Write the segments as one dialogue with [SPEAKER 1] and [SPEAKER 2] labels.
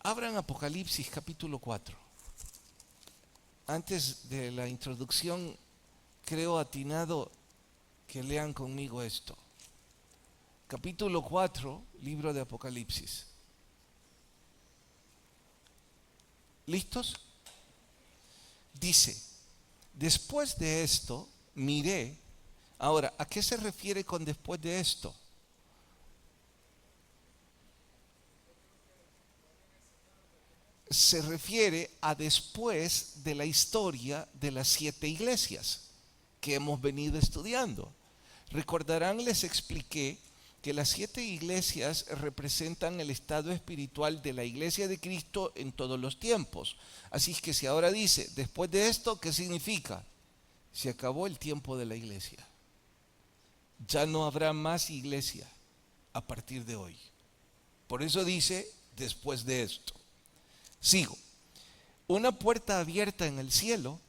[SPEAKER 1] Abran Apocalipsis capítulo 4. Antes de la introducción, creo atinado que lean conmigo esto. Capítulo 4, libro de Apocalipsis. ¿Listos? Dice, después de esto miré. Ahora, ¿a qué se refiere con después de esto? Se refiere a después de la historia de las 7 iglesias que hemos venido estudiando. Recordarán, les expliqué que las 7 iglesias representan el estado espiritual de la iglesia de Cristo en todos los tiempos. Así que si ahora dice, después de esto, ¿qué significa? Se acabó el tiempo de la iglesia. Ya no habrá más iglesia a partir de hoy. Por eso dice, después de esto. Sigo. Una puerta abierta en el cielo,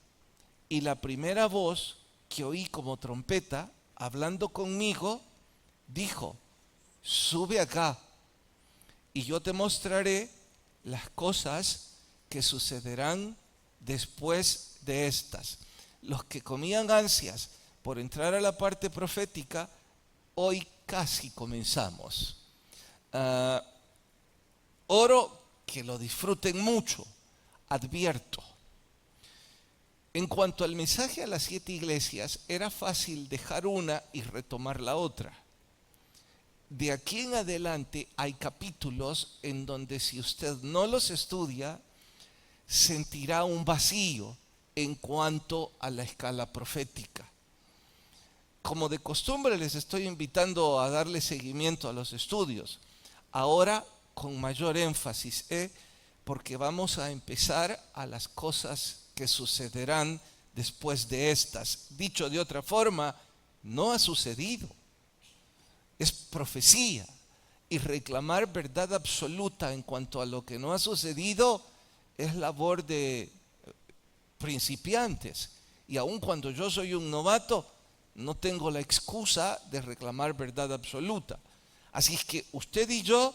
[SPEAKER 1] y la primera voz que oí como trompeta, hablando conmigo, dijo, sube acá, y yo te mostraré las cosas que sucederán después de estas. Los que comían ansias por entrar a la parte profética, hoy casi comenzamos. Oro que lo disfruten mucho. Advierto. En cuanto al mensaje a las 7 iglesias, era fácil dejar una y retomar la otra. De aquí en adelante hay capítulos en donde si usted no los estudia, sentirá un vacío en cuanto a la escala profética. Como de costumbre les estoy invitando a darle seguimiento a los estudios. Ahora con mayor énfasis, porque vamos a empezar a las cosas que sucederán después de estas. Dicho de otra forma, no ha sucedido. Es profecía. Y reclamar verdad absoluta en cuanto a lo que no ha sucedido es labor de principiantes. Y aun cuando yo soy un novato, no tengo la excusa de reclamar verdad absoluta. Así es que usted y yo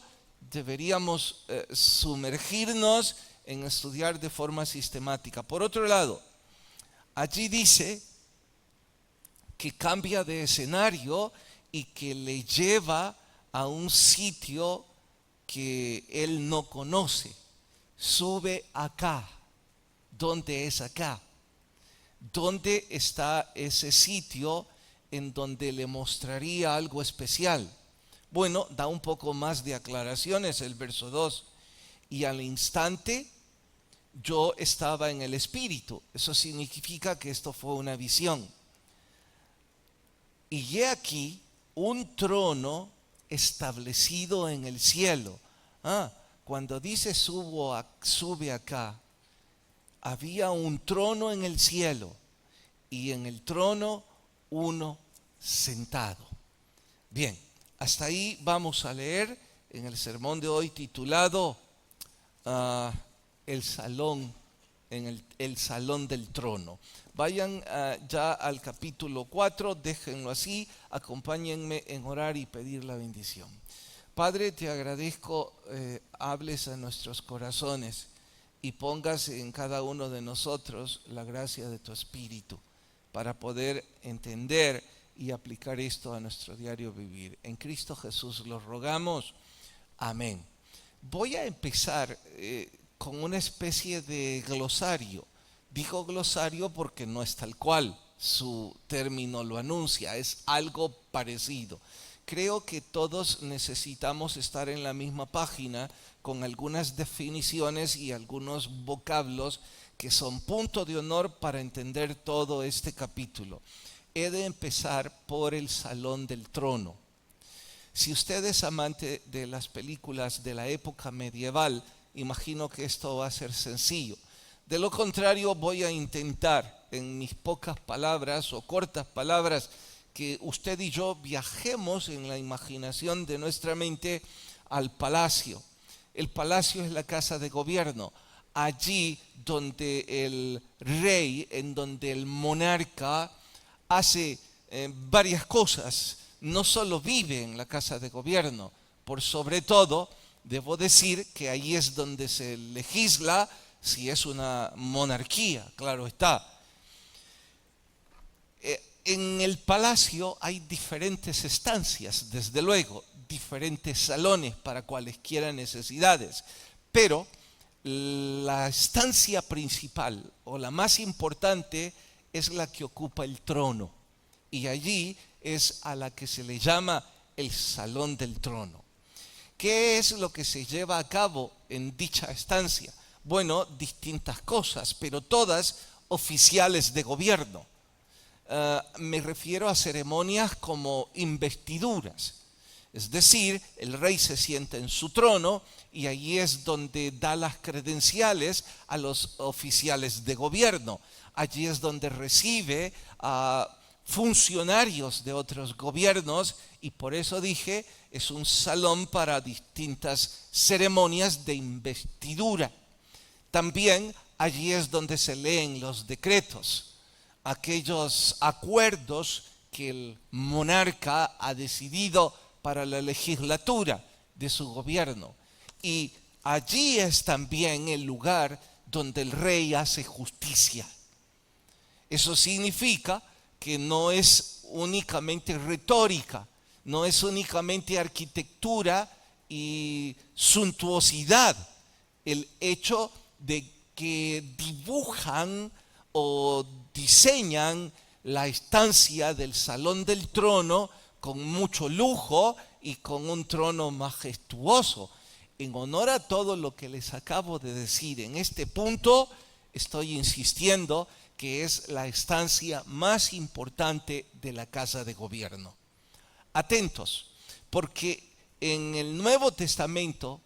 [SPEAKER 1] deberíamos sumergirnos en estudiar de forma sistemática. Por otro lado, allí dice que cambia de escenario y que le lleva a un sitio que él no conoce. Sube acá. ¿Dónde es acá? ¿Dónde está ese sitio en donde le mostraría algo especial? Bueno, da un poco más de aclaraciones el verso 2. Y al instante yo estaba en el Espíritu. Eso significa que esto fue una visión. Y he aquí un trono establecido en el cielo. Cuando dice sube acá, había un trono en el cielo y en el trono uno sentado. Bien. Hasta ahí vamos a leer en el sermón de hoy titulado el salón del trono. Vayan ya al capítulo 4, déjenlo así, acompáñenme en orar y pedir la bendición. Padre, te agradezco, hables a nuestros corazones y pongas en cada uno de nosotros la gracia de tu Espíritu para poder entender y aplicar esto a nuestro diario vivir. En Cristo Jesús lo rogamos. Amén. Voy a empezar con una especie de glosario. Digo glosario porque no es tal cual, su término lo anuncia, es algo parecido. Creo que todos necesitamos estar en la misma página con algunas definiciones y algunos vocablos que son punto de honor para entender todo este capítulo. He de empezar por el salón del trono. Si usted es amante de las películas de la época medieval, imagino que esto va a ser sencillo. De lo contrario, voy a intentar, en mis pocas palabras o cortas palabras, que usted y yo viajemos en la imaginación de nuestra mente al palacio. El palacio es la casa de gobierno. Allí donde el rey, en donde el monarca hace varias cosas, no solo vive en la casa de gobierno, por sobre todo debo decir que ahí es donde se legisla si es una monarquía, claro está. En el palacio hay diferentes estancias, desde luego, diferentes salones para cualesquiera necesidades, pero la estancia principal o la más importante es la que ocupa el trono, y allí es a la que se le llama el salón del trono. ¿Qué es lo que se lleva a cabo en dicha estancia? Bueno, distintas cosas, pero todas oficiales de gobierno. Me refiero a ceremonias como investiduras. Es decir, el rey se sienta en su trono y allí es donde da las credenciales a los oficiales de gobierno. Allí es donde recibe a funcionarios de otros gobiernos, y por eso dije, es un salón para distintas ceremonias de investidura. También allí es donde se leen los decretos, aquellos acuerdos que el monarca ha decidido para la legislatura de su gobierno. Y allí es también el lugar donde el rey hace justicia. Eso significa que no es únicamente retórica, no es únicamente arquitectura y suntuosidad el hecho de que dibujan o diseñan la estancia del Salón del Trono con mucho lujo y con un trono majestuoso. En honor a todo lo que les acabo de decir en este punto, estoy insistiendo que es la estancia más importante de la Casa de Gobierno. Atentos, porque en el Nuevo Testamento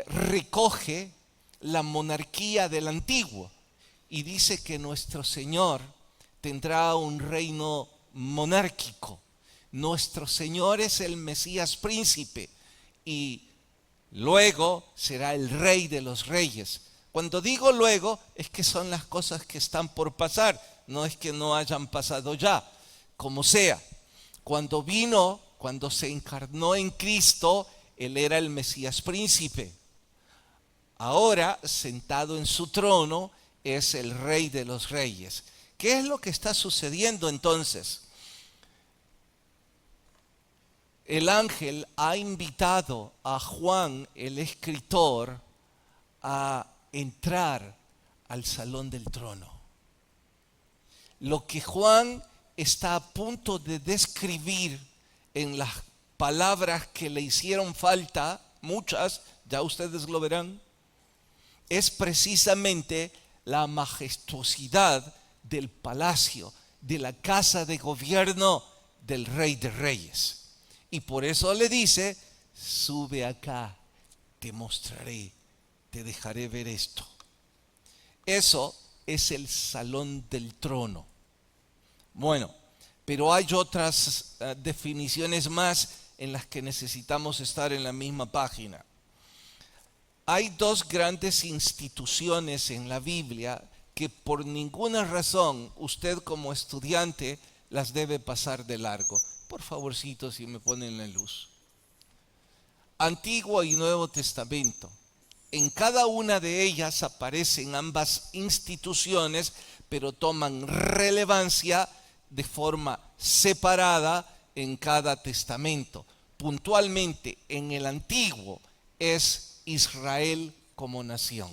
[SPEAKER 1] recoge la monarquía del Antiguo y dice que nuestro Señor tendrá un reino monárquico. Nuestro Señor es el Mesías príncipe y luego será el Rey de los Reyes. Cuando digo luego, es que son las cosas que están por pasar, no es que no hayan pasado ya. Como sea, cuando se encarnó en Cristo, Él era el Mesías príncipe. Ahora, sentado en su trono, es el Rey de los Reyes. ¿Qué es lo que está sucediendo entonces? El ángel ha invitado a Juan, el escritor, a entrar al salón del trono. Lo que Juan está a punto de describir en las palabras que le hicieron falta, muchas, ya ustedes lo verán, es precisamente la majestuosidad del palacio, de la casa de gobierno del Rey de Reyes. Y por eso le dice, sube acá, te mostraré, te dejaré ver esto. Eso es el salón del trono. Bueno, pero hay otras definiciones más en las que necesitamos estar en la misma página. Hay dos grandes instituciones en la Biblia que por ninguna razón usted como estudiante las debe pasar de largo. Por favorcito, si me ponen la luz. Antiguo y Nuevo Testamento. En cada una de ellas aparecen ambas instituciones, pero toman relevancia de forma separada en cada testamento. Puntualmente, en el Antiguo es Israel como nación.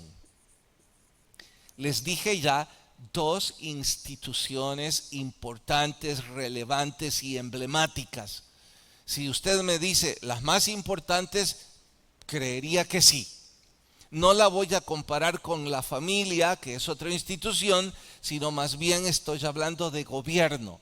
[SPEAKER 1] Les dije ya dos instituciones importantes, relevantes y emblemáticas. Si usted me dice las más importantes, creería que sí. No la voy a comparar con la familia, que es otra institución, sino más bien estoy hablando de gobierno.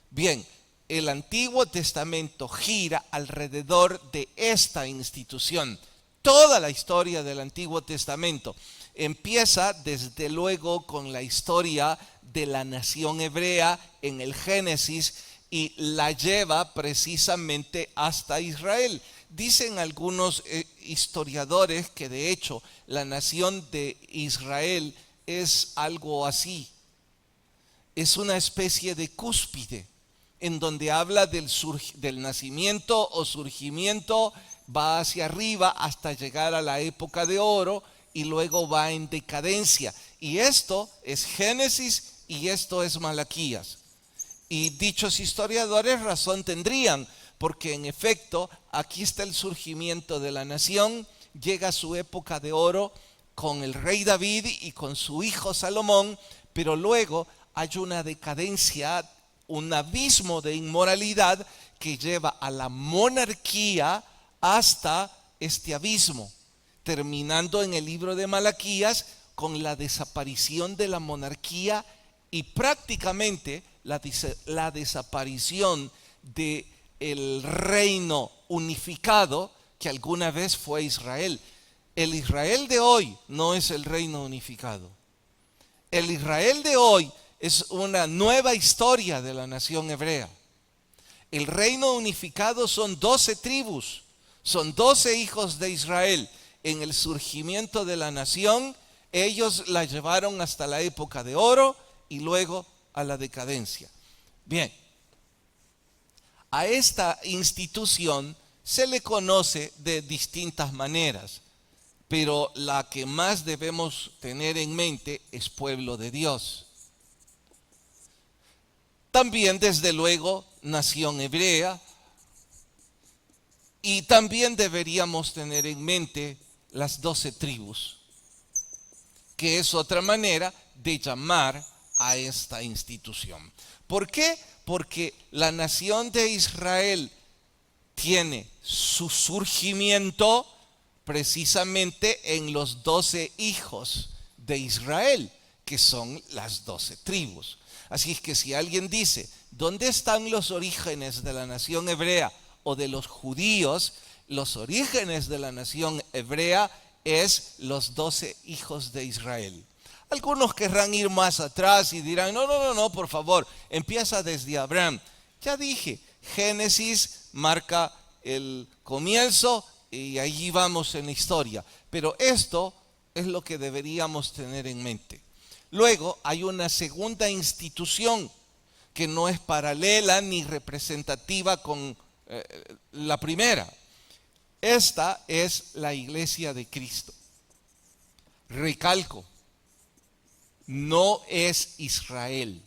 [SPEAKER 1] Bien, el Antiguo Testamento gira alrededor de esta institución. Toda la historia del Antiguo Testamento empieza desde luego con la historia de la nación hebrea en el Génesis y la lleva precisamente hasta Israel. Dicen algunos historiadores que de hecho la nación de Israel es algo así. Es una especie de cúspide en donde habla del nacimiento o surgimiento va hacia arriba hasta llegar a la época de oro y luego va en decadencia. Y esto es Génesis y esto es Malaquías. Y dichos historiadores razón tendrían, porque en efecto aquí está el surgimiento de la nación, llega su época de oro con el rey David y con su hijo Salomón, pero luego hay una decadencia, un abismo de inmoralidad que lleva a la monarquía hasta este abismo, terminando en el libro de Malaquías con la desaparición de la monarquía y prácticamente la desaparición del reino unificado que alguna vez fue Israel. El Israel de hoy no es el reino unificado. El Israel de hoy es una nueva historia de la nación hebrea. El reino unificado son 12 tribus, son 12 hijos de Israel. En el surgimiento de la nación, ellos la llevaron hasta la época de oro y luego a la decadencia. Bien, a esta institución se le conoce de distintas maneras, pero la que más debemos tener en mente es pueblo de Dios. También, desde luego, nación hebrea, y también deberíamos tener en mente las 12 tribus, que es otra manera de llamar a esta institución. ¿Por qué? Porque la nación de Israel tiene su surgimiento precisamente en los 12 hijos de Israel, que son las 12 tribus. Así es que si alguien dice, ¿dónde están los orígenes de la nación hebrea o de los judíos? Los orígenes de la nación hebrea es los 12 hijos de Israel. Algunos querrán ir más atrás y dirán, no, por favor, empieza desde Abraham. Ya dije, Génesis marca el comienzo y allí vamos en la historia. Pero esto es lo que deberíamos tener en mente. Luego hay una segunda institución que no es paralela ni representativa con la primera. Esta es la Iglesia de Cristo. Recalco, no es Israel,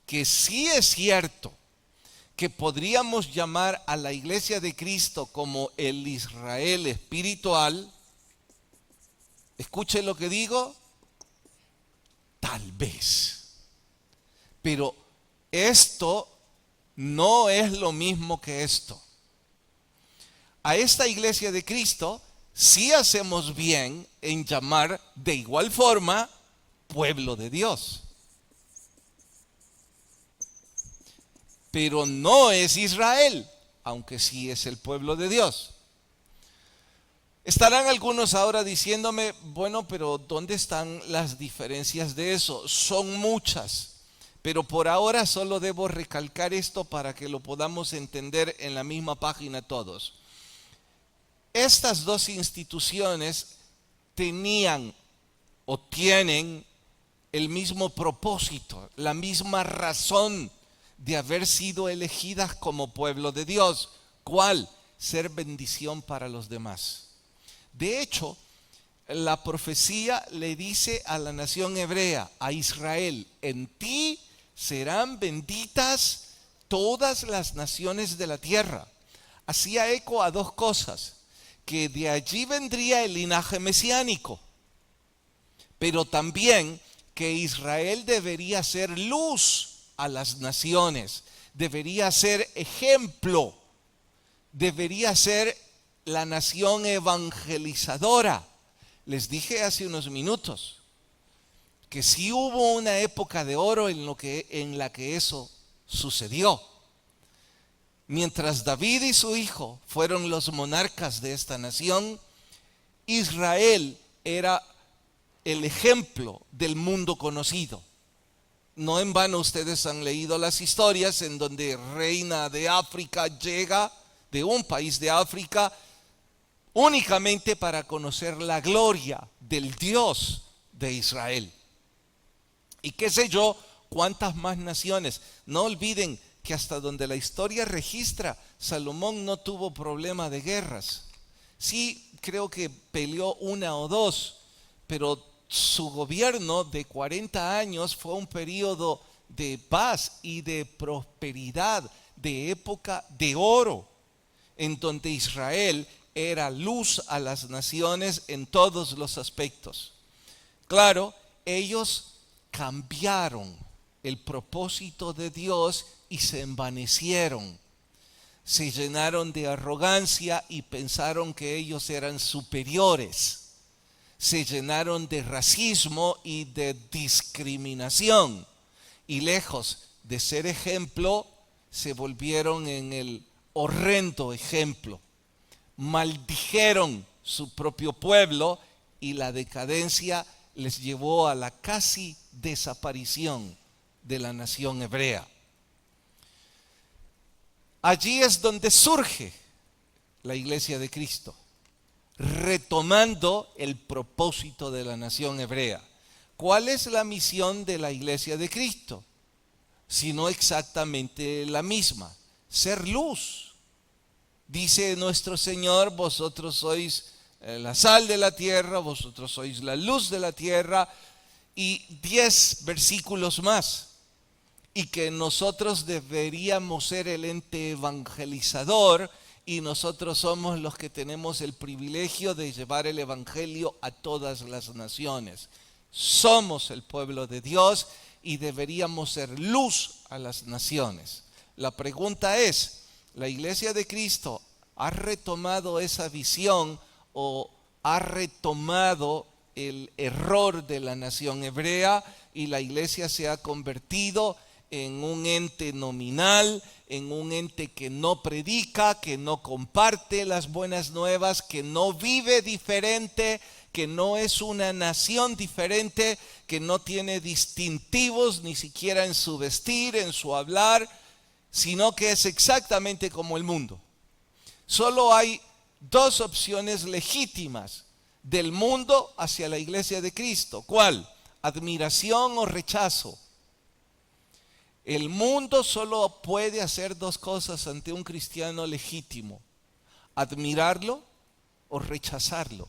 [SPEAKER 1] que sí es cierto que podríamos llamar a la Iglesia de Cristo como el Israel espiritual. Escuche lo que digo, tal vez, pero esto no es lo mismo que esto. A esta Iglesia de Cristo sí hacemos bien en llamar de igual forma pueblo de Dios. Pero no es Israel, aunque sí es el pueblo de Dios. Estarán algunos ahora diciéndome, bueno, pero ¿dónde están las diferencias de eso? Son muchas, pero por ahora solo debo recalcar esto para que lo podamos entender en la misma página todos. Estas dos instituciones tenían o tienen el mismo propósito, la misma razón de haber sido elegidas como pueblo de Dios. ¿Cuál? Ser bendición para los demás. De hecho, la profecía le dice a la nación hebrea, a Israel, en ti serán benditas todas las naciones de la tierra. Hacía eco a dos cosas, que de allí vendría el linaje mesiánico, pero también que Israel debería ser luz a las naciones, debería ser ejemplo, debería ser la nación evangelizadora. Les dije hace unos minutos que sí hubo una época de oro en la que eso sucedió. Mientras David y su hijo fueron los monarcas de esta nación, Israel era el ejemplo del mundo conocido. No en vano ustedes han leído las historias en donde reina de África llega de un país de África únicamente para conocer la gloria del Dios de Israel. Y qué sé yo, cuántas más naciones. No olviden que hasta donde la historia registra, Salomón no tuvo problema de guerras. Sí, creo que peleó una o dos, pero su gobierno de 40 años fue un periodo de paz y de prosperidad, de época de oro, en donde Israel era luz a las naciones en todos los aspectos. Claro, ellos cambiaron el propósito de Dios y se envanecieron. Se llenaron de arrogancia y pensaron que ellos eran superiores. Se llenaron de racismo y de discriminación. Y lejos de ser ejemplo, se volvieron en el horrendo ejemplo. Maldijeron su propio pueblo y la decadencia les llevó a la casi desaparición de la nación hebrea. Allí es donde surge la Iglesia de Cristo, retomando el propósito de la nación hebrea. ¿Cuál es la misión de la Iglesia de Cristo? Sino exactamente la misma: ser luz. Dice nuestro Señor: vosotros sois la sal de la tierra, vosotros sois la luz de la tierra, y 10 versículos más. Y que nosotros deberíamos ser el ente evangelizador, y nosotros somos los que tenemos el privilegio de llevar el evangelio a todas las naciones. Somos el pueblo de Dios y deberíamos ser luz a las naciones. La pregunta es: ¿la Iglesia de Cristo ha retomado esa visión o ha retomado el error de la nación hebrea y la Iglesia se ha convertido en un ente nominal, en un ente que no predica, que no comparte las buenas nuevas, que no vive diferente, que no es una nación diferente, que no tiene distintivos ni siquiera en su vestir, en su hablar, sino que es exactamente como el mundo? Solo hay dos opciones legítimas del mundo hacia la Iglesia de Cristo. ¿Cuál? Admiración o rechazo. El mundo solo puede hacer dos cosas ante un cristiano legítimo: admirarlo o rechazarlo.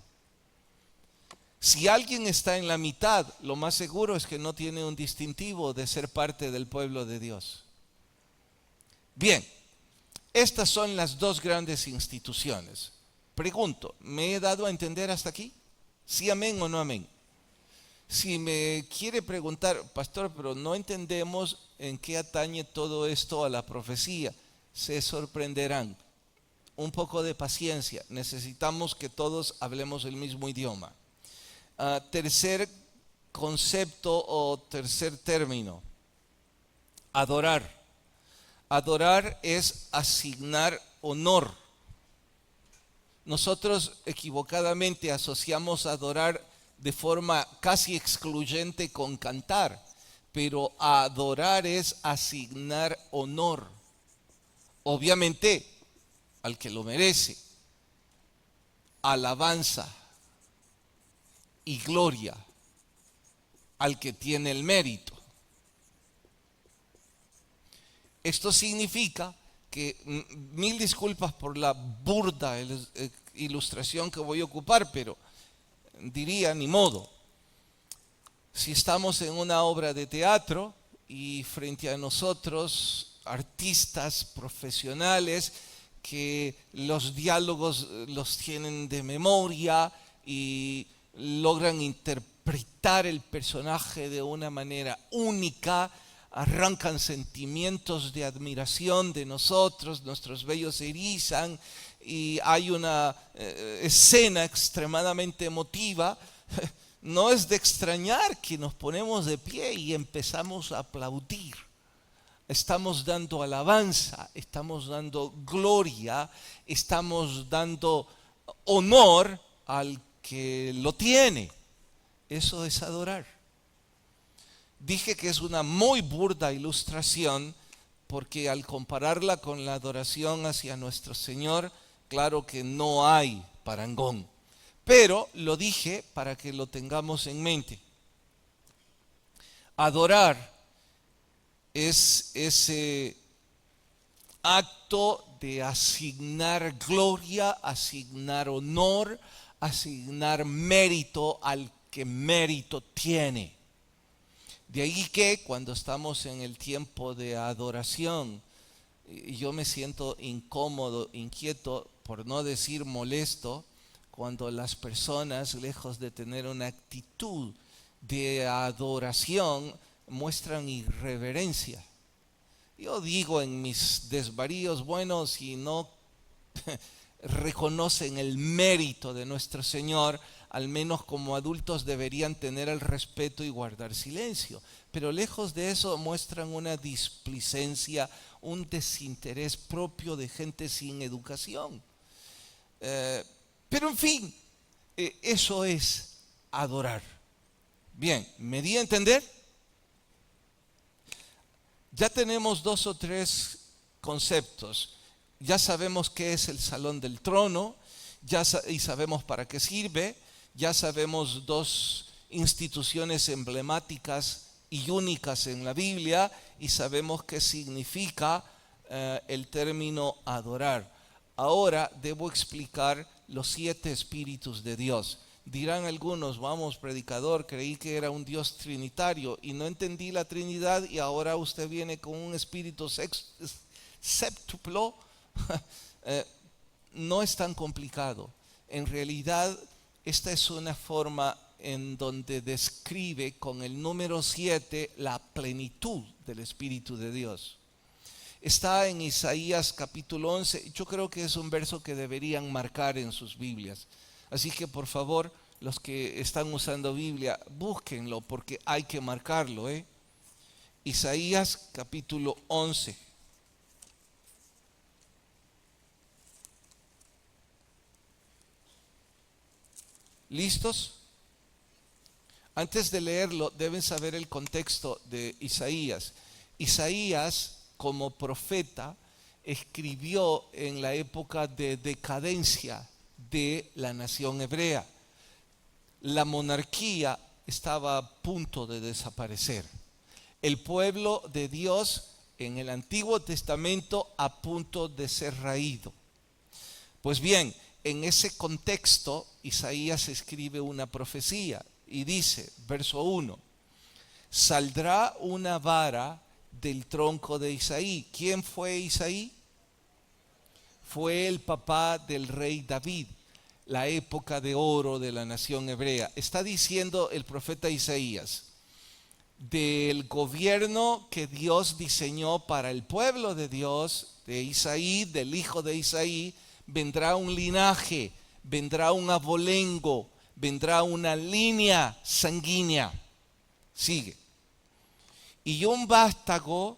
[SPEAKER 1] Si alguien está en la mitad, lo más seguro es que no tiene un distintivo de ser parte del pueblo de Dios. Bien, estas son las dos grandes instituciones. Pregunto, ¿me he dado a entender hasta aquí? ¿Sí, amén o no amén? Si me quiere preguntar: pastor, pero no entendemos en qué atañe todo esto a la profecía, se sorprenderán. Un poco de paciencia, necesitamos que todos hablemos el mismo idioma. Tercer concepto o tercer término: adorar. Adorar es asignar honor. Nosotros equivocadamente asociamos adorar de forma casi excluyente con cantar, pero adorar es asignar honor, obviamente al que lo merece, alabanza y gloria al que tiene el mérito. Esto significa que, mil disculpas por la burda ilustración que voy a ocupar, pero diría: ni modo. Si estamos en una obra de teatro y frente a nosotros artistas profesionales que los diálogos los tienen de memoria y logran interpretar el personaje de una manera única, arrancan sentimientos de admiración de nosotros, nuestros vellos se erizan y hay una escena extremadamente emotiva, no es de extrañar que nos ponemos de pie y empezamos a aplaudir. Estamos dando alabanza, estamos dando gloria, estamos dando honor al que lo tiene. Eso es adorar. Dije que es una muy burda ilustración porque al compararla con la adoración hacia nuestro Señor, claro que no hay parangón. Pero lo dije para que lo tengamos en mente. Adorar es ese acto de asignar gloria, asignar honor, asignar mérito al que mérito tiene. De ahí que cuando estamos en el tiempo de adoración, yo me siento incómodo, inquieto, por no decir molesto, cuando las personas, lejos de tener una actitud de adoración, muestran irreverencia. Yo digo en mis desvaríos, bueno, si no reconocen el mérito de nuestro Señor, al menos como adultos deberían tener el respeto y guardar silencio. Pero lejos de eso muestran una displicencia, un desinterés propio de gente sin educación. Pero en fin, eso es adorar. Bien, ¿me di a entender? Ya tenemos 2 o 3 conceptos. Ya sabemos qué es el salón del trono, y sabemos para qué sirve. Ya sabemos 2 instituciones emblemáticas y únicas en la Biblia, y sabemos qué significa el término adorar. Ahora debo explicar los 7 espíritus de Dios. Dirán algunos, vamos, predicador, creí que era un Dios trinitario y no entendí la Trinidad, y ahora usted viene con un espíritu séptuplo. No es tan complicado. En realidad, esta es una forma en donde describe con el número 7 la plenitud del Espíritu de Dios. Está en Isaías capítulo 11. Yo creo que es un verso que deberían marcar en sus Biblias. Así que por favor, los que están usando Biblia, búsquenlo porque hay que marcarlo. Isaías capítulo 11. ¿Listos? Antes de leerlo, deben saber el contexto de Isaías. Isaías, como profeta, escribió en la época de decadencia de la nación hebrea. La monarquía estaba a punto de desaparecer. El pueblo de Dios en el Antiguo Testamento a punto de ser raído. Pues bien, en ese contexto, Isaías escribe una profecía y dice, verso 1, saldrá una vara del tronco de Isaí. ¿Quién fue Isaí? Fue el papá del rey David, la época de oro de la nación hebrea. Está diciendo el profeta Isaías, del gobierno que Dios diseñó para el pueblo de Dios, de Isaí, del hijo de Isaí, vendrá un linaje, vendrá un abolengo, vendrá una línea sanguínea. Sigue. Y un vástago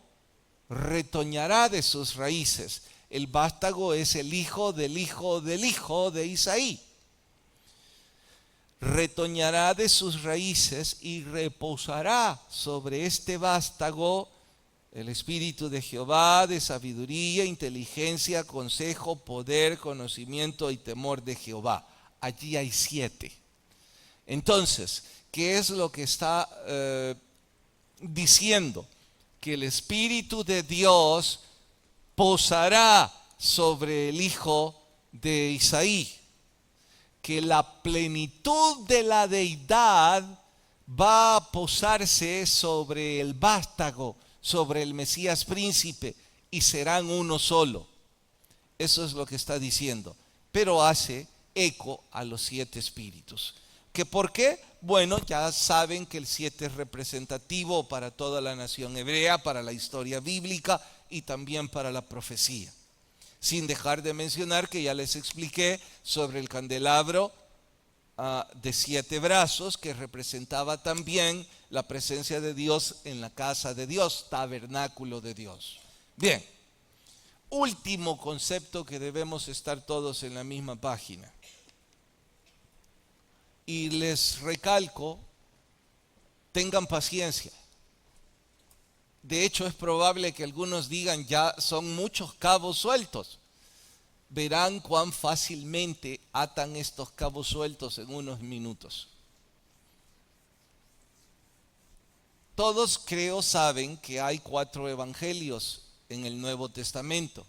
[SPEAKER 1] retoñará de sus raíces. El vástago es el hijo del hijo del hijo de Isaí. Retoñará de sus raíces y reposará sobre este vástago el espíritu de Jehová, de sabiduría, inteligencia, consejo, poder, conocimiento y temor de Jehová. Allí hay 7. Entonces, ¿qué es lo que está diciendo? Que el Espíritu de Dios posará sobre el hijo de Isaí. Que la plenitud de la deidad va a posarse sobre el vástago, sobre el Mesías príncipe, y serán uno solo. Eso es lo que está diciendo. Pero hace eco a los 7 espíritus. ¿Que por qué? Bueno, ya saben que el 7 es representativo para toda la nación hebrea, para la historia bíblica y también para la profecía. Sin dejar de mencionar que ya les expliqué sobre el candelabro de 7 brazos, que representaba también la presencia de Dios en la casa de Dios, tabernáculo de Dios. Bien, último concepto que debemos estar todos en la misma página. Y les recalco, tengan paciencia. De hecho, es probable que algunos digan, ya son muchos cabos sueltos. Verán cuán fácilmente atan estos cabos sueltos en unos minutos. Todos creo saben que hay 4 evangelios en el Nuevo Testamento.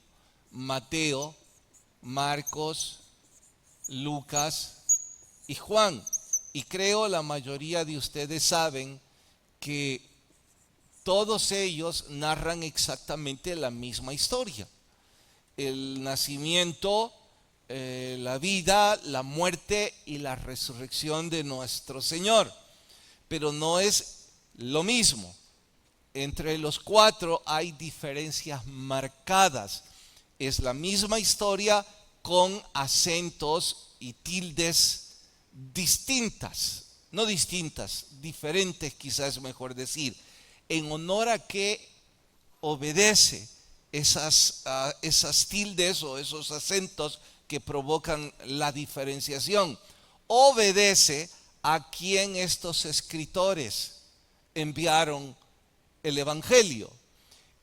[SPEAKER 1] Mateo, Marcos, Lucas y Juan. Y creo la mayoría de ustedes saben que todos ellos narran exactamente la misma historia. El nacimiento, la vida, la muerte y la resurrección de nuestro Señor. Pero no es lo mismo. Entre los cuatro hay diferencias marcadas. Es la misma historia con acentos y tildes distintas, no distintas, diferentes quizás es mejor decir, en honor a que obedece esas tildes o esos acentos que provocan la diferenciación. Obedece a quien estos escritores enviaron el Evangelio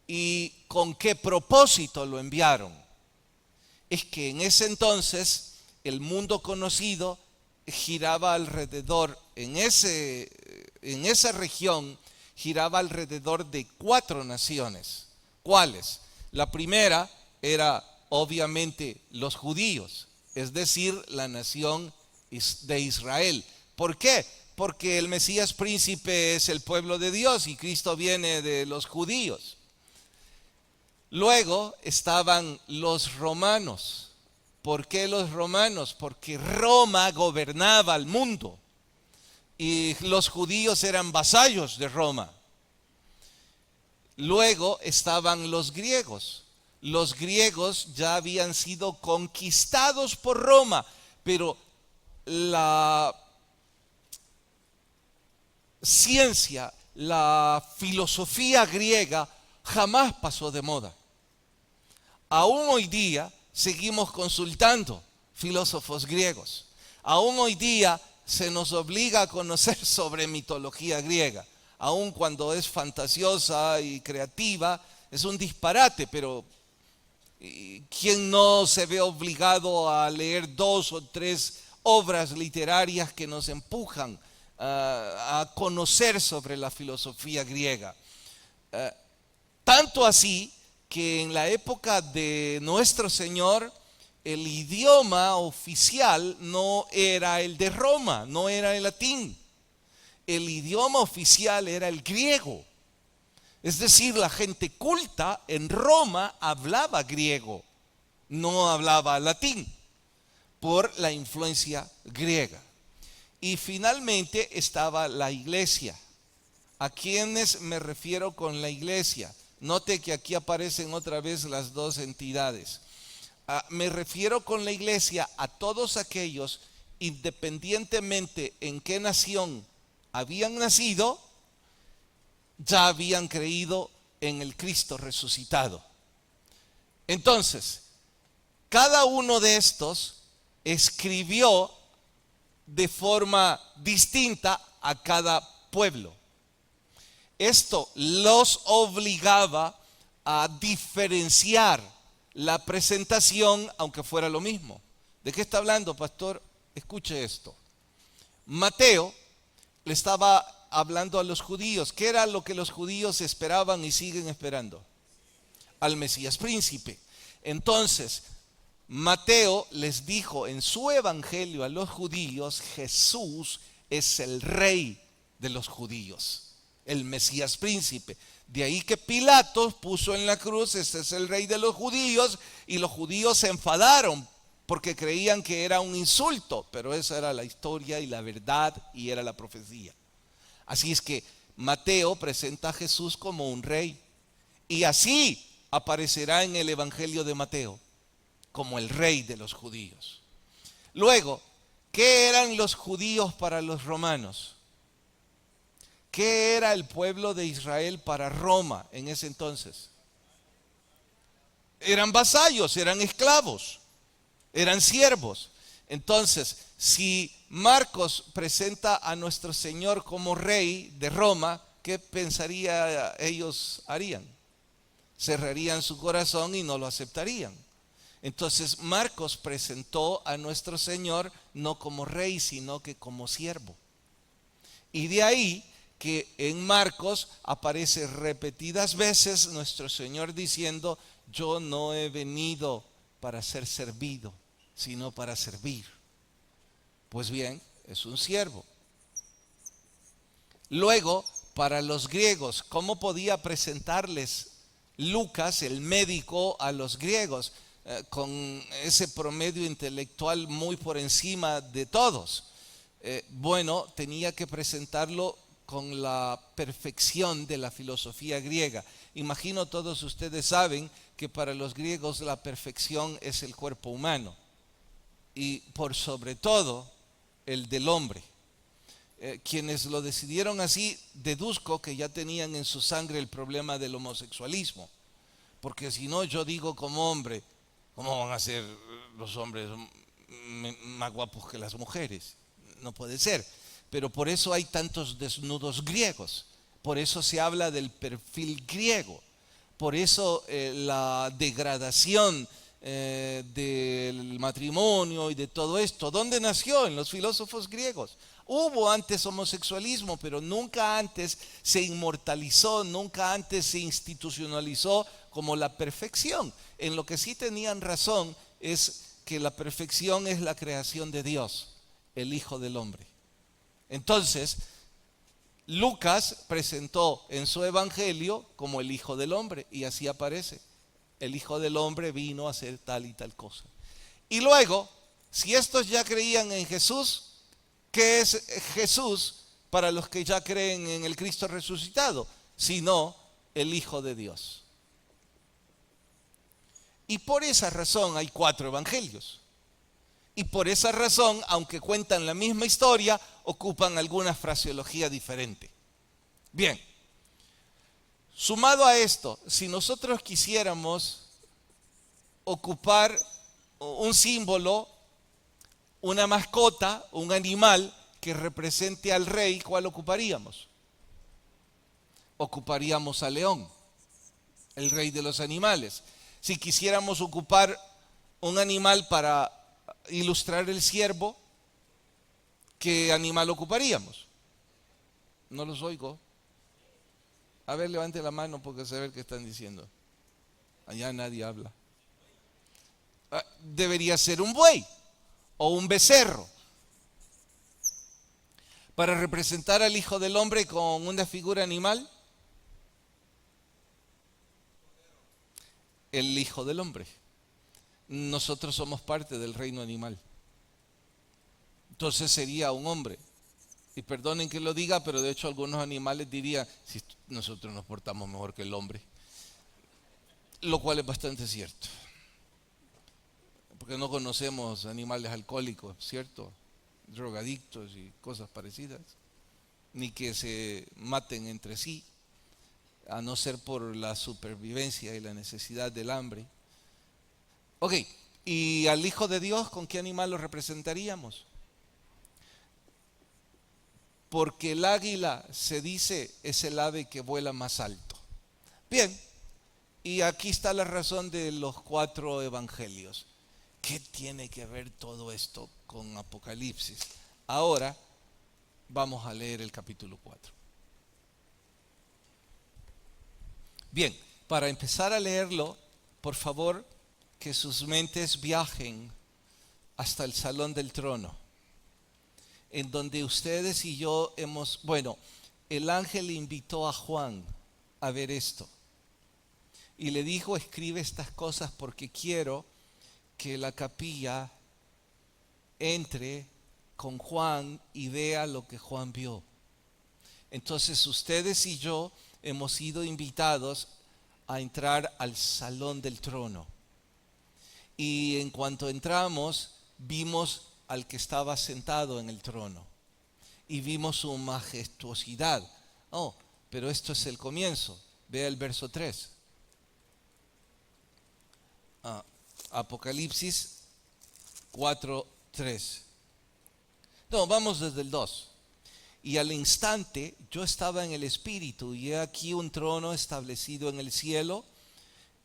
[SPEAKER 1] y con qué propósito lo enviaron. Es que en ese entonces el mundo conocido giraba alrededor, en esa región giraba alrededor de 4 naciones. ¿Cuáles? La primera era obviamente los judíos, es decir, la nación de Israel. ¿Por qué? Porque el Mesías príncipe es el pueblo de Dios y Cristo viene de los judíos. Luego estaban los romanos. ¿Por qué los romanos? Porque Roma gobernaba el mundo y los judíos eran vasallos de Roma. Luego estaban los griegos. Los griegos ya habían sido conquistados por Roma, pero la ciencia, la filosofía griega jamás pasó de moda. Aún hoy día seguimos consultando filósofos griegos. Aún hoy día se nos obliga a conocer sobre mitología griega. Aún cuando es fantasiosa y creativa, es un disparate, pero ¿quién no se ve obligado a leer 2 o 3 obras literarias que nos empujan a conocer sobre la filosofía griega? Tanto así que en la época de nuestro Señor, el idioma oficial no era el de Roma, no era el latín. El idioma oficial era el griego. Es decir, la gente culta en Roma hablaba griego, no hablaba latín, por la influencia griega. Y finalmente estaba la iglesia. ¿A quiénes me refiero con la iglesia? Note que aquí aparecen otra vez las dos entidades. Me refiero con la iglesia a todos aquellos, independientemente en qué nación habían nacido, ya habían creído en el Cristo resucitado. Entonces, cada uno de estos escribió de forma distinta a cada pueblo. Esto los obligaba a diferenciar la presentación, aunque fuera lo mismo. ¿De qué está hablando, pastor? Escuche esto. Mateo le estaba hablando a los judíos. ¿Qué era lo que los judíos esperaban y siguen esperando? Al Mesías príncipe. Entonces, Mateo les dijo en su evangelio a los judíos: Jesús es el rey de los judíos, el Mesías príncipe. De ahí que Pilatos puso en la cruz: este es el rey de los judíos, y los judíos se enfadaron porque creían que era un insulto, pero esa era la historia y la verdad y era la profecía. Así es que Mateo presenta a Jesús como un rey, y así aparecerá en el evangelio de Mateo como el rey de los judíos. Luego, ¿qué eran los judíos para los romanos? ¿Qué era el pueblo de Israel para Roma en ese entonces? Eran vasallos, eran esclavos, eran siervos. Entonces, si Marcos presenta a nuestro Señor como rey de Roma, ¿qué pensaría ellos harían? Cerrarían su corazón y no lo aceptarían. Entonces Marcos presentó a nuestro Señor no como rey, sino que como siervo. Y de ahí que en Marcos aparece repetidas veces nuestro Señor diciendo: yo no he venido para ser servido, sino para servir. Pues bien, es un siervo. Luego, para los griegos, ¿cómo podía presentarles Lucas, el médico, a los griegos? Con ese promedio intelectual muy por encima de todos. Bueno, tenía que presentarlo con la perfección de la filosofía griega. Imagino todos ustedes saben que para los griegos la perfección es el cuerpo humano y por sobre todo el del hombre. Quienes lo decidieron así, deduzco que ya tenían en su sangre el problema del homosexualismo, porque si no, yo digo como hombre, ¿cómo van a ser los hombres más guapos que las mujeres? No puede ser. Pero por eso hay tantos desnudos griegos, por eso se habla del perfil griego, por eso la degradación del matrimonio y de todo esto. ¿Dónde nació? En los filósofos griegos. Hubo antes homosexualismo, pero nunca antes se inmortalizó, nunca antes se institucionalizó como la perfección. En lo que sí tenían razón es que la perfección es la creación de Dios, el Hijo del Hombre. Entonces, Lucas presentó en su evangelio como el Hijo del Hombre, y así aparece. El Hijo del Hombre vino a hacer tal y tal cosa. Y luego, si estos ya creían en Jesús, ¿qué es Jesús para los que ya creen en el Cristo resucitado? Sino el Hijo de Dios. Y por esa razón hay 4 evangelios. Y por esa razón, aunque cuentan la misma historia, ocupan alguna fraseología diferente. Bien, sumado a esto, si nosotros quisiéramos ocupar un símbolo, una mascota, un animal que represente al rey, ¿cuál ocuparíamos? Ocuparíamos al león, el rey de los animales. Si quisiéramos ocupar un animal para ilustrar el ciervo, ¿qué animal ocuparíamos? No los oigo. A ver, levante la mano porque sé ver qué están diciendo. Allá nadie habla. Debería ser un buey o un becerro. Para representar al Hijo del Hombre con una figura animal, el Hijo del Hombre. Nosotros somos parte del reino animal. Entonces sería un hombre. Y perdonen que lo diga, pero de hecho algunos animales dirían, si nosotros nos portamos mejor que el hombre. Lo cual es bastante cierto. Porque no conocemos animales alcohólicos, ¿cierto? Drogadictos y cosas parecidas. Ni que se maten entre sí, a no ser por la supervivencia y la necesidad del hambre. Ok, ¿y al Hijo de Dios con qué animal lo representaríamos? Porque el águila, se dice, es el ave que vuela más alto. Bien, y aquí está la razón de los 4 evangelios. ¿Qué tiene que ver todo esto con Apocalipsis? Ahora vamos a leer el capítulo 4. Bien, para empezar a leerlo, por favor, que sus mentes viajen hasta el salón del trono, en donde ustedes y yo el ángel invitó a Juan a ver esto y le dijo: escribe estas cosas porque quiero que la capilla entre con Juan y vea lo que Juan vio. Entonces ustedes y yo hemos sido invitados a entrar al salón del trono. Y en cuanto entramos, vimos al que estaba sentado en el trono y vimos su majestuosidad. Oh, pero esto es el comienzo. Vea el verso 3. Apocalipsis 4:3. No, vamos desde el 2. Y al instante yo estaba en el espíritu, y he aquí un trono establecido en el cielo,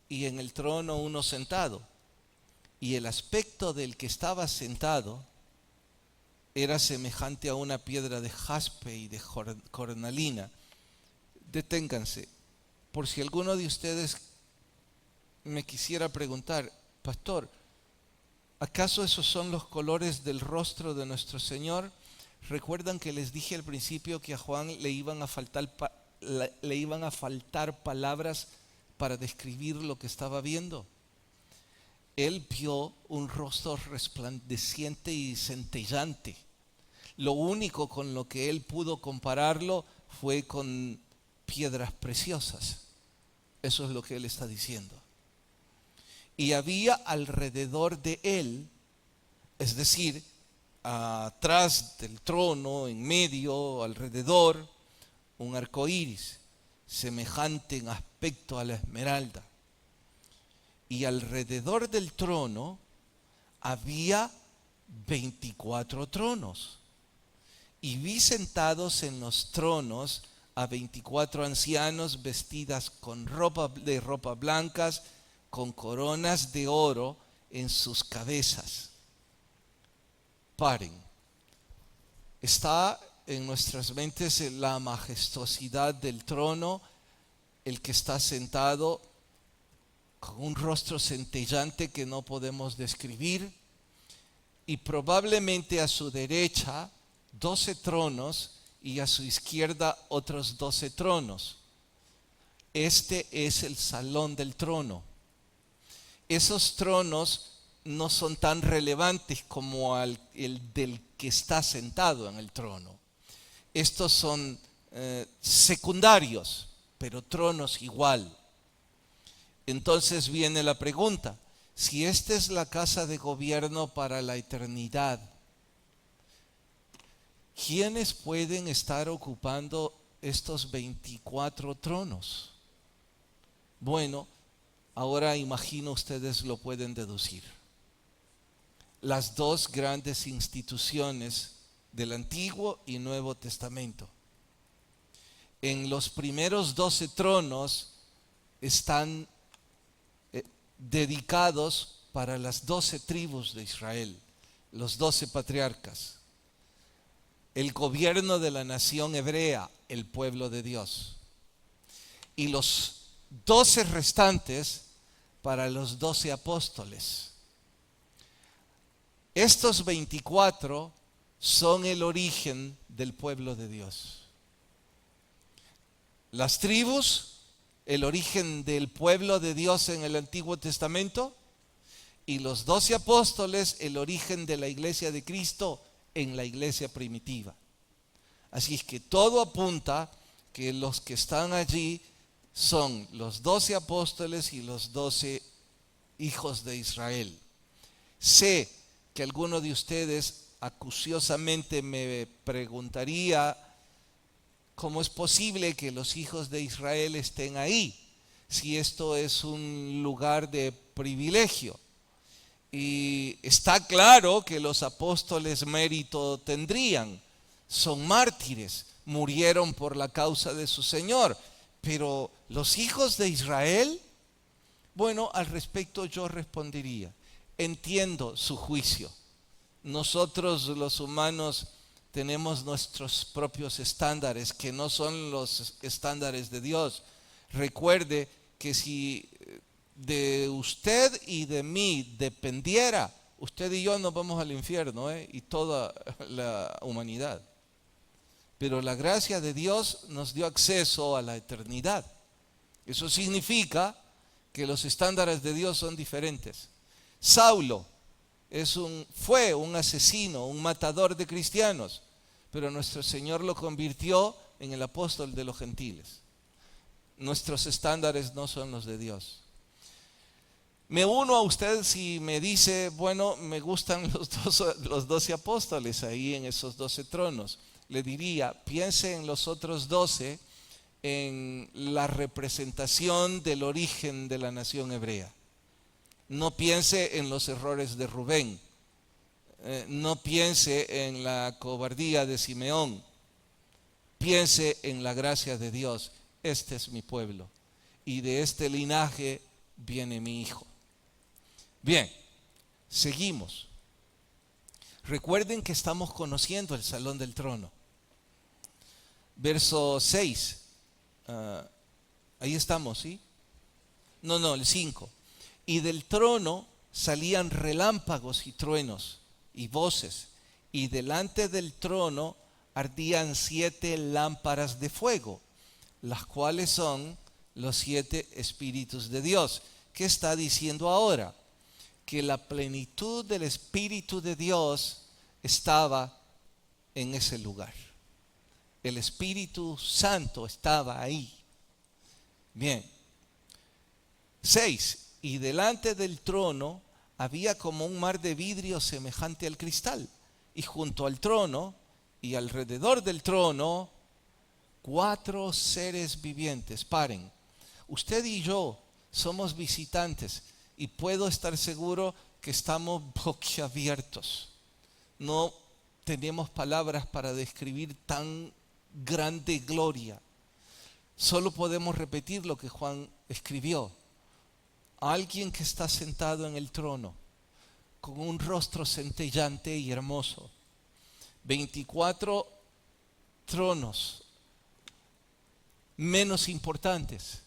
[SPEAKER 1] y en el trono uno sentado. Y el aspecto del que estaba sentado era semejante a una piedra de jaspe y de cornalina. Deténganse, por si alguno de ustedes me quisiera preguntar, pastor, ¿acaso esos son los colores del rostro de nuestro Señor? ¿Recuerdan que les dije al principio que a Juan le iban a faltar palabras para describir lo que estaba viendo? Él vio un rostro resplandeciente y centellante. Lo único con lo que él pudo compararlo fue con piedras preciosas. Eso es lo que él está diciendo. Y había alrededor de él, es decir, atrás del trono, en medio, alrededor, un arco iris, semejante en aspecto a la esmeralda. Y alrededor del trono había 24 tronos. Y vi sentados en los tronos a 24 ancianos vestidas con ropa blancas, con coronas de oro en sus cabezas. Paren. Está en nuestras mentes la majestuosidad del trono, el que está sentado con un rostro centellante que no podemos describir, y probablemente a su derecha 12 tronos y a su izquierda otros 12 tronos. Este es el salón del trono. Esos tronos no son tan relevantes como el del que está sentado en el trono. Estos son secundarios, pero tronos igual. Entonces viene la pregunta, si esta es la casa de gobierno para la eternidad, ¿quiénes pueden estar ocupando estos 24 tronos? Bueno, ahora imagino ustedes lo pueden deducir. Las dos grandes instituciones del Antiguo y Nuevo Testamento. En los primeros 12 tronos están dedicados para las 12 tribus de Israel, los 12 patriarcas. El gobierno de la nación hebrea, el pueblo de Dios. Y los 12 restantes para los 12 apóstoles. Estos 24 son el origen del pueblo de Dios. Las tribus, el origen del pueblo de Dios en el Antiguo Testamento, y los 12 apóstoles, el origen de la iglesia de Cristo en la iglesia primitiva. Así es que todo apunta que los que están allí son los 12 apóstoles y los 12 hijos de Israel. Sé que alguno de ustedes acuciosamente me preguntaría, ¿cómo es posible que los hijos de Israel estén ahí? Si esto es un lugar de privilegio. Y está claro que los apóstoles mérito tendrían. Son mártires, murieron por la causa de su Señor. Pero los hijos de Israel, bueno, al respecto yo respondería, entiendo su juicio. Nosotros los humanos tenemos nuestros propios estándares que no son los estándares de Dios. Recuerde que si de usted y de mí dependiera, usted y yo nos vamos al infierno, y toda la humanidad. Pero la gracia de Dios nos dio acceso a la eternidad. Eso significa que los estándares de Dios son diferentes. Saulo fue un asesino, un matador de cristianos, pero nuestro Señor lo convirtió en el apóstol de los gentiles. Nuestros estándares no son los de Dios. Me uno a usted si me dice, bueno, me gustan los 12 apóstoles ahí en esos 12 tronos. Le diría, piense en los otros 12, en la representación del origen de la nación hebrea. No piense en los errores de Rubén. No piense en la cobardía de Simeón. Piense en la gracia de Dios. Este es mi pueblo y de este linaje viene mi hijo. Bien, seguimos. Recuerden que estamos conociendo el salón del trono. Verso 6. Ahí estamos, ¿sí? No, el 5. Y del trono salían relámpagos y truenos y voces, y delante del trono ardían 7 lámparas de fuego, las cuales son los 7 espíritus de Dios. ¿Qué está diciendo ahora? Que la plenitud del Espíritu de Dios estaba en ese lugar. El Espíritu Santo estaba ahí. Bien. 6. Y delante del trono había como un mar de vidrio semejante al cristal. Y junto al trono y alrededor del trono, 4 seres vivientes. Paren. Usted y yo somos visitantes y puedo estar seguro que estamos boquiabiertos. No tenemos palabras para describir tan grande gloria. Solo podemos repetir lo que Juan escribió. Alguien que está sentado en el trono, con un rostro centellante y hermoso. 24 tronos menos importantes.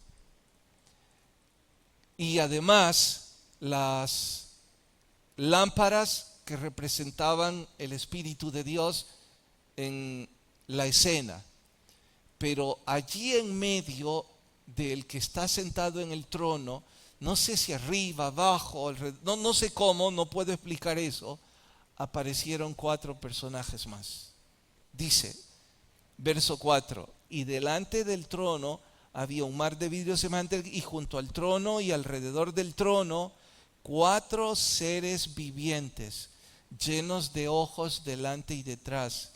[SPEAKER 1] Y además las lámparas que representaban el Espíritu de Dios en la escena. Pero allí en medio del que está sentado en el trono, no sé si arriba, abajo, no sé cómo, no puedo explicar eso, aparecieron 4 personajes más. Dice, verso 4, y delante del trono había un mar de vidrio semejante, y junto al trono y alrededor del trono 4 seres vivientes, llenos de ojos delante y detrás.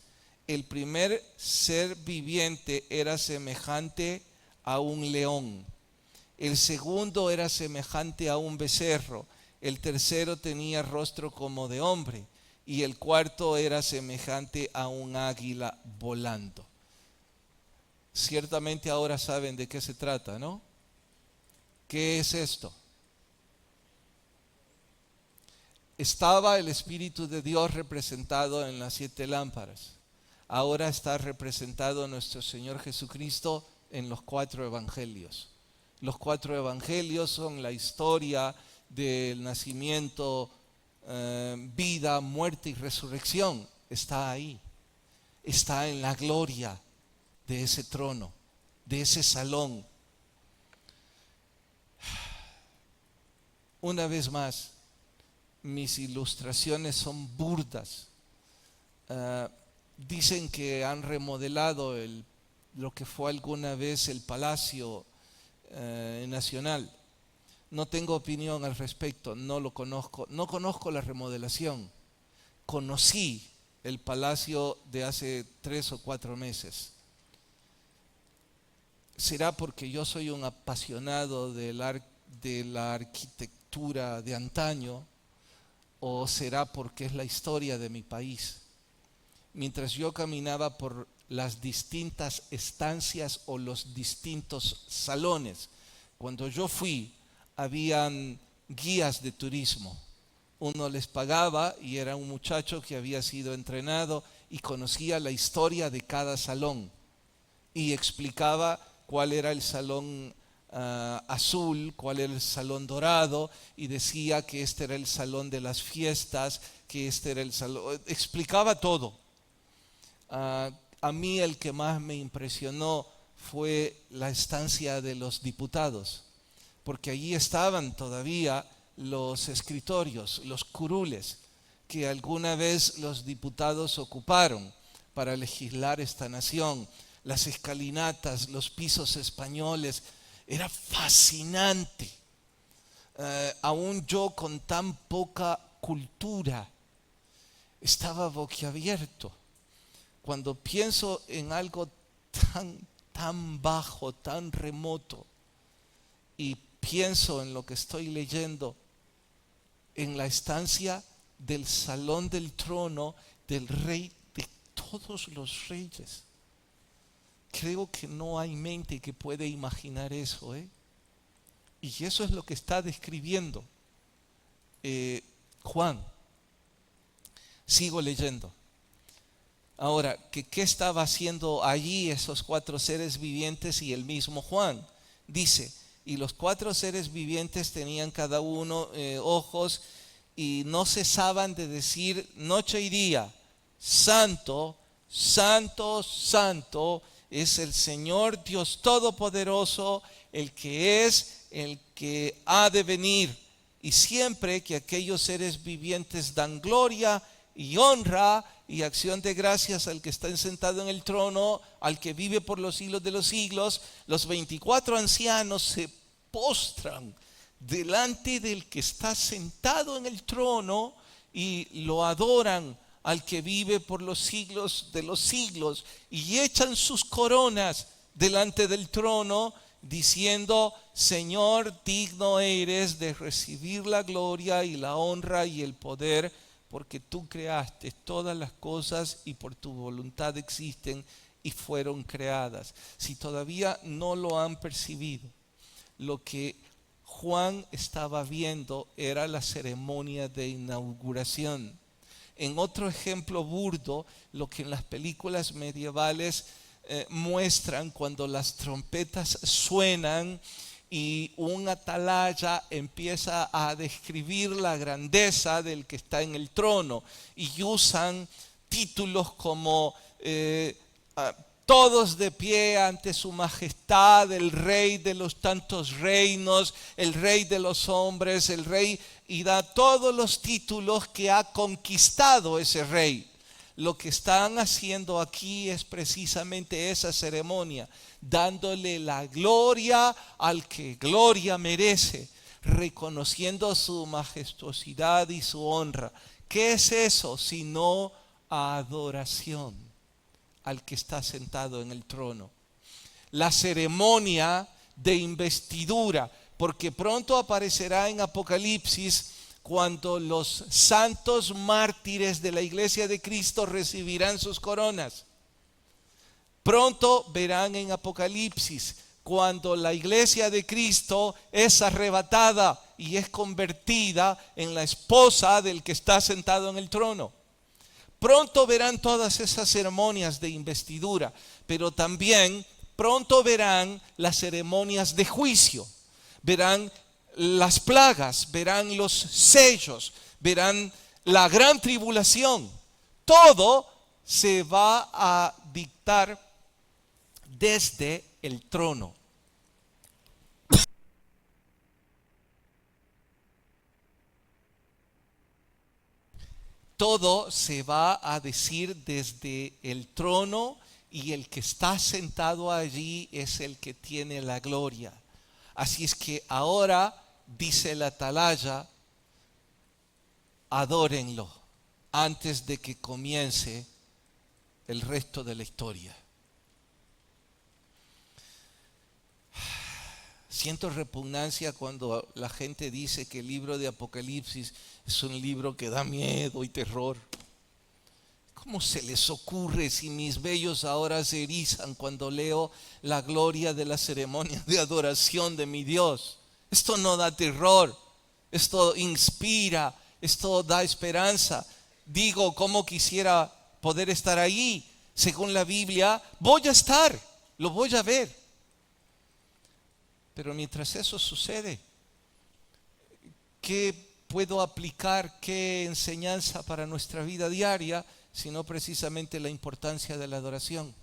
[SPEAKER 1] El primer ser viviente era semejante a un león. El segundo era semejante a un becerro. El tercero tenía rostro como de hombre. Y el cuarto era semejante a un águila volando. Ciertamente ahora saben de qué se trata, ¿no? ¿Qué es esto? Estaba el Espíritu de Dios representado en las 7 lámparas. Ahora está representado nuestro Señor Jesucristo en los 4 evangelios. Los 4 evangelios son la historia del nacimiento, vida, muerte y resurrección. Está ahí. Está en la gloria de ese trono, de ese salón. Una vez más, mis ilustraciones son burdas. Dicen que han remodelado lo que fue alguna vez el Palacio Nacional. No tengo opinión al respecto, no lo conozco. No conozco la remodelación. Conocí el palacio de hace 3 o 4 meses. ¿Será porque yo soy un apasionado de la arquitectura de antaño? ¿O será porque es la historia de mi país? Mientras yo caminaba por las distintas estancias o los distintos salones, cuando yo fui, habían guías de turismo. Uno les pagaba y era un muchacho que había sido entrenado y conocía la historia de cada salón y explicaba cuál era el salón azul, cuál era el salón dorado, y decía que este era el salón de las fiestas, que este era el salón, explicaba todo. A mí el que más me impresionó fue la estancia de los diputados, porque allí estaban todavía los escritorios, los curules, que alguna vez los diputados ocuparon para legislar esta nación, las escalinatas, los pisos españoles. Era fascinante. Aún yo con tan poca cultura estaba boquiabierto. Cuando pienso en algo tan bajo, tan remoto, y pienso en lo que estoy leyendo, en la estancia del salón del trono del rey de todos los reyes. Creo que no hay mente que puede imaginar eso, Y eso es lo que está describiendo Juan. Sigo leyendo. Ahora, ¿qué estaba haciendo allí esos 4 seres vivientes y el mismo Juan? Dice, y los 4 seres vivientes tenían cada uno ojos y no cesaban de decir noche y día: Santo, Santo, Santo es el Señor Dios Todopoderoso, el que es, el que ha de venir. Y siempre que aquellos seres vivientes dan gloria y honra y acción de gracias al que está sentado en el trono, al que vive por los siglos de los siglos, los 24 ancianos se postran delante del que está sentado en el trono y lo adoran al que vive por los siglos de los siglos, y echan sus coronas delante del trono, diciendo: Señor, digno eres de recibir la gloria y la honra y el poder, porque tú creaste todas las cosas y por tu voluntad existen y fueron creadas. Si todavía no lo han percibido, lo que Juan estaba viendo era la ceremonia de inauguración. En otro ejemplo burdo, lo que en las películas medievales muestran cuando las trompetas suenan y un atalaya empieza a describir la grandeza del que está en el trono, y usan títulos como todos de pie ante su majestad, el rey de los tantos reinos, el rey de los hombres, el rey, y da todos los títulos que ha conquistado ese rey. Lo que están haciendo aquí es precisamente esa ceremonia, dándole la gloria al que gloria merece, reconociendo su majestuosidad y su honra. ¿Qué es eso sino adoración al que está sentado en el trono? La ceremonia de investidura, porque pronto aparecerá en Apocalipsis cuando los santos mártires de la iglesia de Cristo recibirán sus coronas. Pronto verán en Apocalipsis cuando la iglesia de Cristo es arrebatada y es convertida en la esposa del que está sentado en el trono. Pronto verán todas esas ceremonias de investidura, pero también pronto verán las ceremonias de juicio, verán las plagas, verán los sellos, verán la gran tribulación. Todo se va a dictar desde el trono. Todo se va a decir desde el trono, y el que está sentado allí es el que tiene la gloria. Así es que ahora, dice el atalaya, adórenlo antes de que comience el resto de la historia. Siento repugnancia cuando la gente dice que el libro de Apocalipsis es un libro que da miedo y terror. ¿Cómo se les ocurre si mis vellos ahora se erizan cuando leo la gloria de la ceremonia de adoración de mi Dios? Esto no da terror, esto inspira, esto da esperanza. Digo, ¿cómo quisiera poder estar ahí? Según la Biblia, voy a estar, lo voy a ver. Pero mientras eso sucede, ¿qué puedo aplicar? ¿Qué enseñanza para nuestra vida diaria? Sino precisamente la importancia de la adoración.